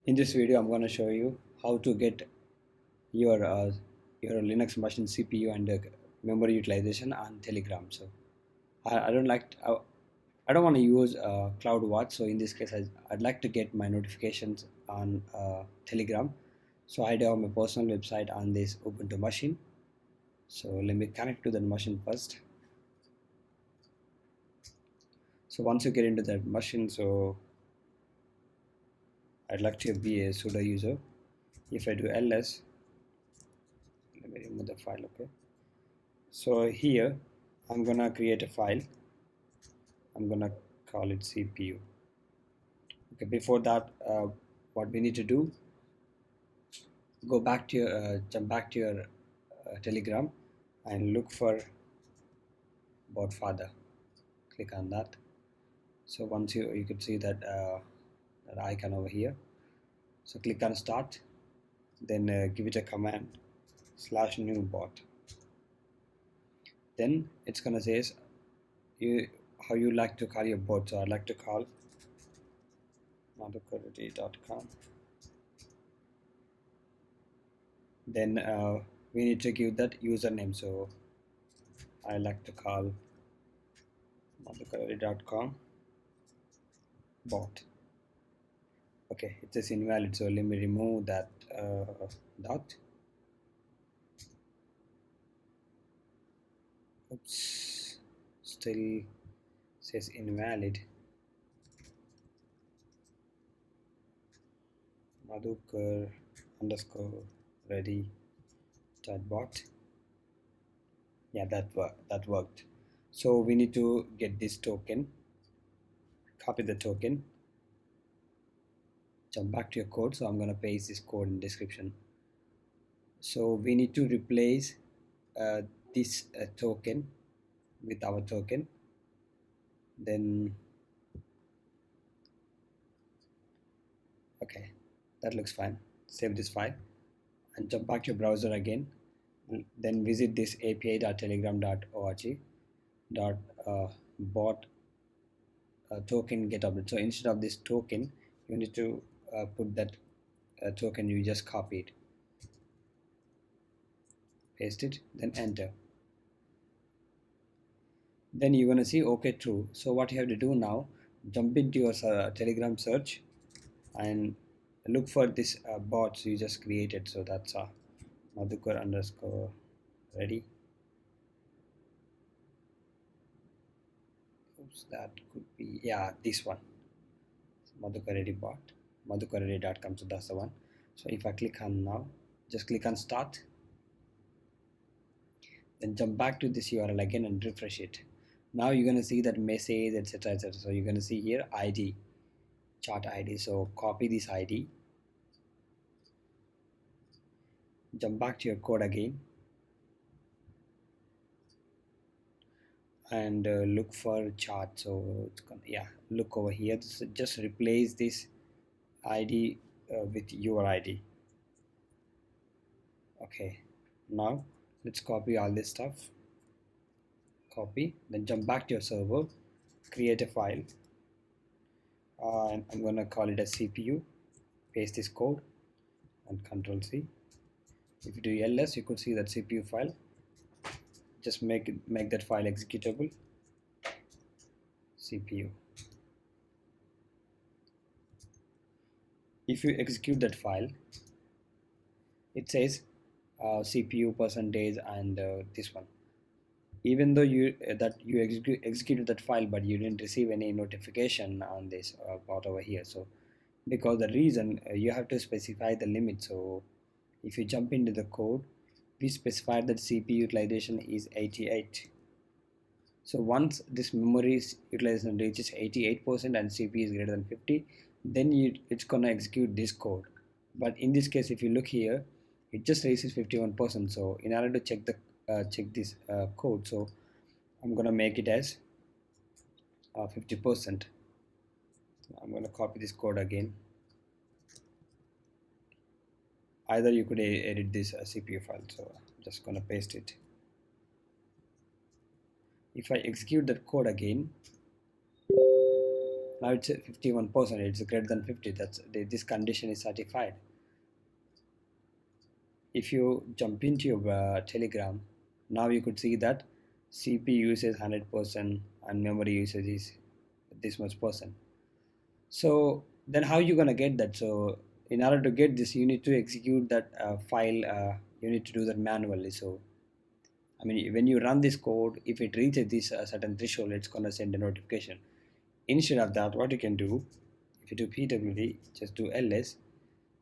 In this video, I'm going to show you how to get your uh, your Linux machine CPU and memory utilization on Telegram. So I don't like I don't want to use CloudWatch. So in this case, I'd like to get my notifications on Telegram. So I do have my personal website on this Ubuntu machine. So let me connect to that machine first. So once you get into that machine, so I'd like to be a sudo user. If I do ls, let me remove the file. Okay. So here I'm gonna create a file. I'm gonna call it CPU. Okay, before that, what we need to do, go back to your jump back to your Telegram and look for bot father. Click on that. So once you could see that icon over here. So click on start, then give it a command /new bot. Then it's gonna say you how you like to call your bot. So I'd like to call madhukarity.com. Then we need to give that username. So I like to call madhukarity.com bot. Okay, it is invalid, so let me remove that dot. Oops, still says invalid. Madhukar underscore ready dot bot. Yeah, that worked. So we need to get this token, copy the token, jump back to your code. So I'm gonna paste this code in description. So we need to replace uh, this token with our token. Then okay, that looks fine. Save this file and jump back to your browser again. Then visit this api.telegram.org dot bot token get update. So instead of this token, you need to put that token you just copied, paste it, then enter. Then you're gonna see okay, true. So what you have to do now, jump into your Telegram search and look for this bots you just created. So that's Madhukar underscore ready. Oops, that could be, yeah, this one, Madhukar ready bot, madhukarready.com. So that's the one. So if I click on now, just click on start, then jump back to this URL again and refresh it. Now you're gonna see that message, etc., etc. So you're gonna see here ID, chart ID. So copy this ID, jump back to your code again, and look for chart. So it's gonna, yeah, look over here. Just replace this ID with your ID. Okay, now let's copy all this stuff. Copy, then jump back to your server, create a file, and I'm gonna call it a CPU. Paste this code and Control C. If you do ls, you could see that CPU file. Just make that file executable. CPU. If you execute that file, it says CPU percentage and this one. Even though you executed that file, but you didn't receive any notification on this part over here. So because the reason you have to specify the limit. So if you jump into the code, we specified that CPU utilization is 88. So once this memory utilization reaches 88% and CPU is greater than 50, then it's gonna execute this code. But in this case, if you look here, it just raises 51%. So in order to check this code, so I'm gonna make it as 50%. I'm gonna copy this code again. Either you could edit this CPU file. So I'm just gonna paste it. If I execute that code again, Now it's 51%. It's greater than 50. This condition is satisfied. If you jump into your Telegram, now you could see that CPU usage 100% and memory usage is this much percent. So then how you gonna get that? So in order to get this, you need to execute that file. You need to do that manually. So I mean, when you run this code, if it reaches this certain threshold, it's gonna send a notification. Instead of that, what you can do, if you do pwd, just do ls.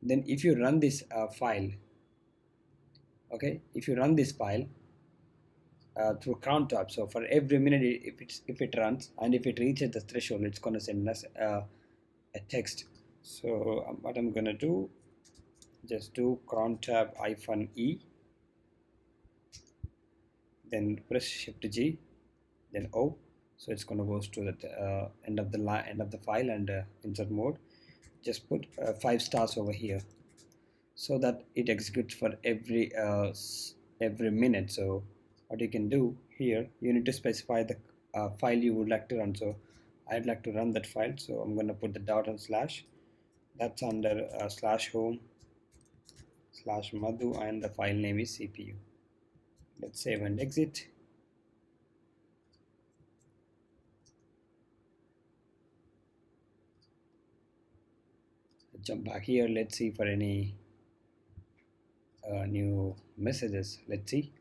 Then if you run this file, okay, if you run this file through Cron tab, so for every minute, if it runs and if it reaches the threshold, it's gonna send us a text. So what I'm gonna do, just do Cron tab -e, then press Shift G, then O. So it's gonna go to the end of the end of the file and insert mode. Just put 5 stars over here, so that it executes for every minute. So what you can do here, you need to specify the file you would like to run. So I'd like to run that file, so I'm going to put the dot and slash. That's under slash home slash madhu, and the file name is CPU. Let's save and exit. Jump back here. Let's see for any new messages. Let's see.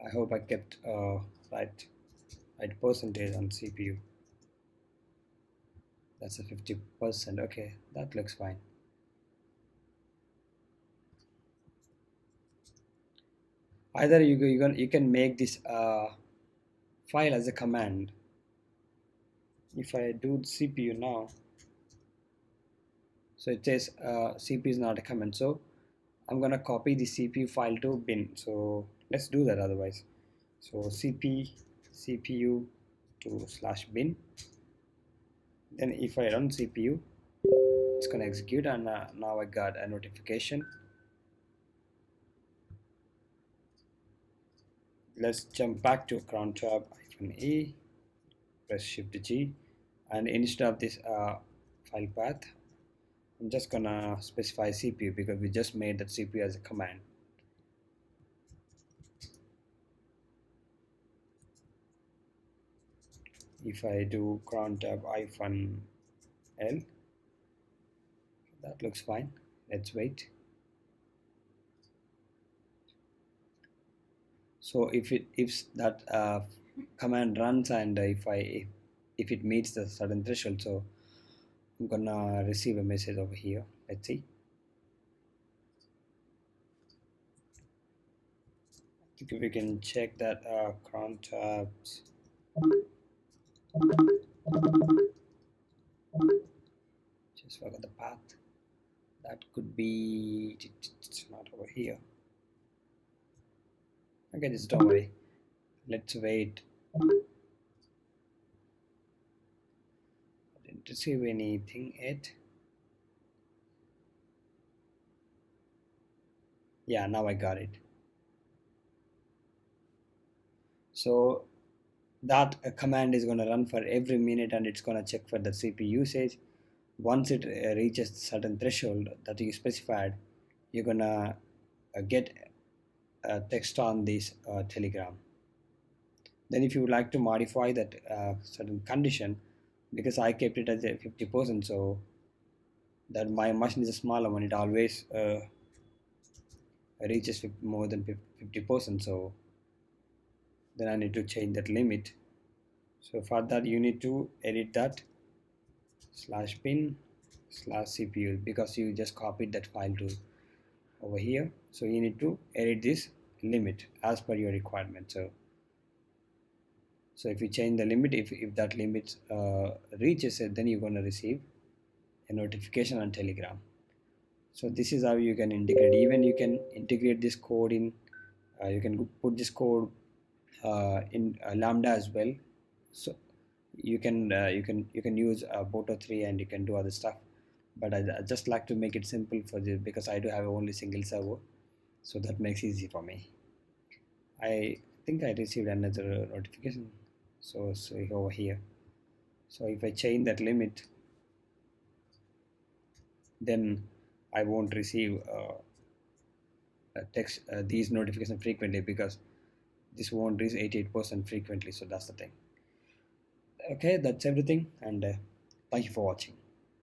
I hope I kept right percentage on CPU. That's a 50%. Okay, that looks fine. Either you can make this file as a command. If I do CPU now, so it says CPU is not a command. So I'm gonna copy the CPU file to bin. So let's do that otherwise. So CPU to /bin. Then if I run CPU, it's gonna execute, and now I got a notification. Let's jump back to Cron tab -e, press Shift G, and instead of this file path, I'm just gonna specify CPU because we just made that CPU as a command. If I do Cron tab -L, that looks fine. Let's wait. So if that command runs, and if it meets the certain threshold, so I'm gonna receive a message over here. Let's see. I think we can check that Cron tabs. Just forgot the path. That could be, it's not over here. Okay, just don't worry. Let's wait. I didn't receive anything yet. Yeah, now I got it. So that command is going to run for every minute, and it's going to check for the CPU usage. Once it reaches certain threshold that you specified, you're going to get text on this Telegram. Then if you would like to modify that certain condition, because I kept it as a 50%, so that my machine is a smaller one, it always reaches more than 50%. So then I need to change that limit. So for that, you need to edit that /bin/CPU, because you just copied that file to over here. So you need to edit this limit as per your requirement. So if you change the limit, if that limit reaches it, then you're going to receive a notification on Telegram. So this is how you can integrate. Even you can integrate this code in, you can put this code in Lambda as well. So you can use Boto 3, and you can do other stuff. But I just like to make it simple for this, because I do have only single server, so that makes it easy for me. I think I received another notification. So over here. So if I change that limit, then I won't receive text these notifications frequently, because this won't reach 88% frequently. So that's the thing. Okay, that's everything, and thank you for watching.